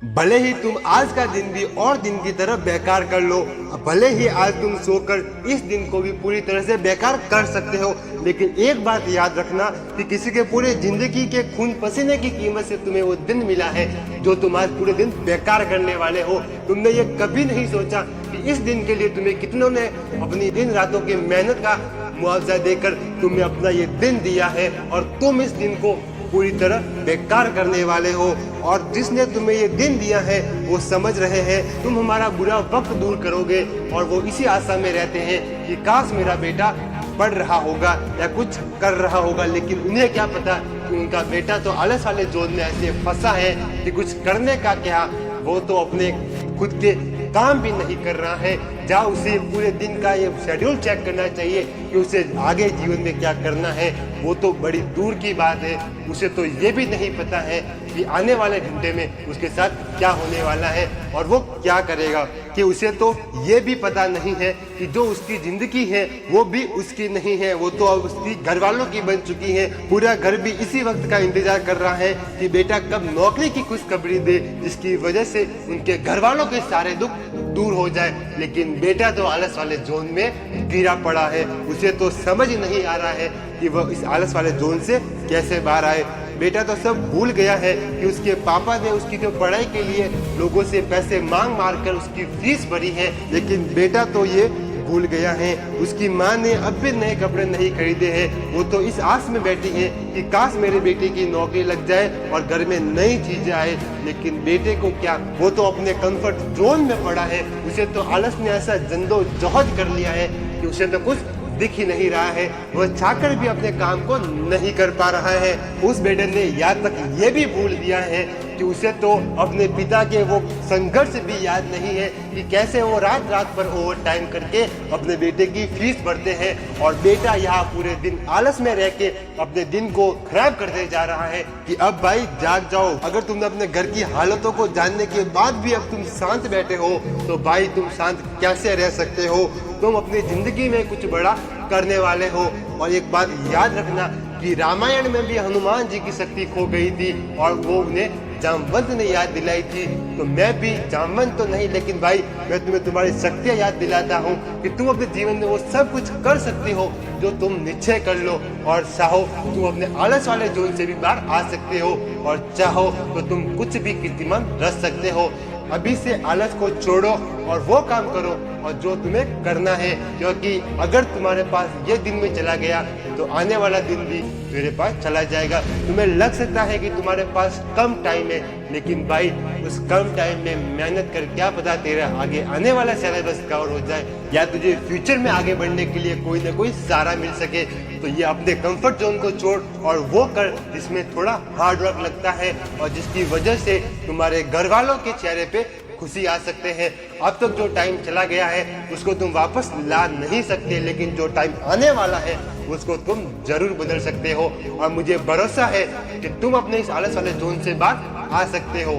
भले ही तुम आज का दिन भी और दिन की तरह बेकार कर लो, भले ही आज तुम सोकर इस दिन को भी पूरी तरह से बेकार कर सकते हो, लेकिन एक बात याद रखना कि किसी के पूरे जिंदगी के खून पसीने की कीमत से तुम्हें वो दिन मिला है जो तुम आज पूरे दिन बेकार करने वाले हो। तुमने ये कभी नहीं सोचा कि इस दिन के लिए तुम्हें कितनों ने अपनी दिन रातों की मेहनत का मुआवजा देकर तुम्हें अपना ये दिन दिया है और तुम इस दिन को पूरी तरह बेकार करने वाले हो। और जिसने तुम्हें ये दिन दिया है वो समझ रहे हैं तुम हमारा बुरा वक्त दूर करोगे और वो इसी आशा में रहते हैं कि काश मेरा बेटा पढ़ रहा होगा या कुछ कर रहा होगा, लेकिन उन्हें क्या पता कि उनका बेटा तो आलस वाले जोन में ऐसे फंसा है कि कुछ करने का क्या, वो तो अपने खुद के काम भी नहीं कर रहा है। जहाँ उसे पूरे दिन का ये शेड्यूल चेक करना चाहिए कि उसे आगे जीवन में क्या करना है, वो तो बड़ी दूर की बात है। उसे तो ये भी नहीं पता है कि आने वाले घंटे में उसके साथ क्या होने वाला है और वो क्या करेगा, कि उसे तो ये भी पता नहीं है कि जो उसकी जिंदगी है वो भी उसकी नहीं है, वो तो अब उसकी घर वालों की बन चुकी है। पूरा घर भी इसी वक्त का इंतजार कर रहा है कि बेटा कब नौकरी की खुशखबरी दे जिसकी वजह से उनके घर वालों के सारे दुख दूर हो जाए। लेकिन बेटा तो आलस वाले जोन में गिरा पड़ा है, उसे तो समझ नहीं आ रहा है कि वह इस आलस वाले जोन से कैसे बाहर आए। बेटा तो सब भूल गया है कि उसके पापा ने उसकी जो पढ़ाई के लिए लोगों से पैसे मांग मार कर उसकी फीस भरी है, लेकिन बेटा तो ये भूल गया है। उसकी माँ ने अब भी नए कपड़े नहीं खरीदे हैं, वो तो इस आस में बैठी है कि काश मेरे बेटे की नौकरी लग जाए और घर में नई चीजें आए। लेकिन बेटे को क्या, वो तो अपने कंफर्ट जोन में पड़ा है। उसे तो आलस ने ऐसा जद्दोजहद कर लिया है कि उसे तो कुछ दिख ही नहीं रहा है, वह चाहकर भी अपने काम को नहीं कर पा रहा है। उस बेटे ने यहाँ तक ये भी भूल दिया है कि उसे तो अपने पिता के वो संघर्ष भी याद नहीं है कि कैसे वो रात रात पर ओवर टाइम करके अपने बेटे की फीस भरते हैं और बेटा यहाँ पूरे दिन आलस में रह के अपने दिन को खराब करते जा रहा है कि अब भाई जाग जाओ। अगर तुमने अपने घर की हालतों को जानने के बाद भी अब तुम शांत बैठे हो तो भाई तुम शांत कैसे रह सकते हो। तुम अपनी जिंदगी में कुछ बड़ा करने वाले हो। और एक बात याद रखना कि रामायण में भी हनुमान जी की शक्ति खो गई थी और वो उन्हें जामवंत ने याद दिलाई थी। तो मैं भी जामवंत तो नहीं, लेकिन भाई मैं तुम्हें तुम्हारी शक्तियाँ याद दिलाता हूँ कि तुम अपने जीवन में वो सब कुछ कर सकती हो जो तुम निश्चय कर लो, और चाहो तुम अपने आलस वाले जोन से भी बाहर आ सकते हो, और चाहो तो तुम कुछ भी कीर्तिमान रच सकते हो। अभी से आलस को छोड़ो और वो काम करो और जो तुम्हें करना है, क्योंकि अगर तुम्हारे पास ये दिन में चला गया तो आने वाला दिन भी मेरे पास चला जाएगा। तुम्हें लग सकता है कि तुम्हारे पास कम टाइम है, लेकिन भाई उस कम टाइम में मेहनत कर क्या पता तेरा आगे आने वाला सिलेबस कवर हो जाए या तुझे फ्यूचर में आगे बढ़ने के लिए कोई ना कोई सहारा मिल सके। तो ये अपने कंफर्ट जोन को छोड़ और वो कर जिसमें थोड़ा हार्ड वर्क लगता है और जिसकी वजह से तुम्हारे घर वालों के चेहरे पे खुशी आ सकते हैं। अब तक जो टाइम चला गया है उसको तुम वापस ला नहीं सकते, लेकिन जो टाइम आने वाला है उसको तुम जरूर बदल सकते हो। और मुझे भरोसा है कि तुम अपने इस आलस वाले जोन से बाहर आ सकते हो।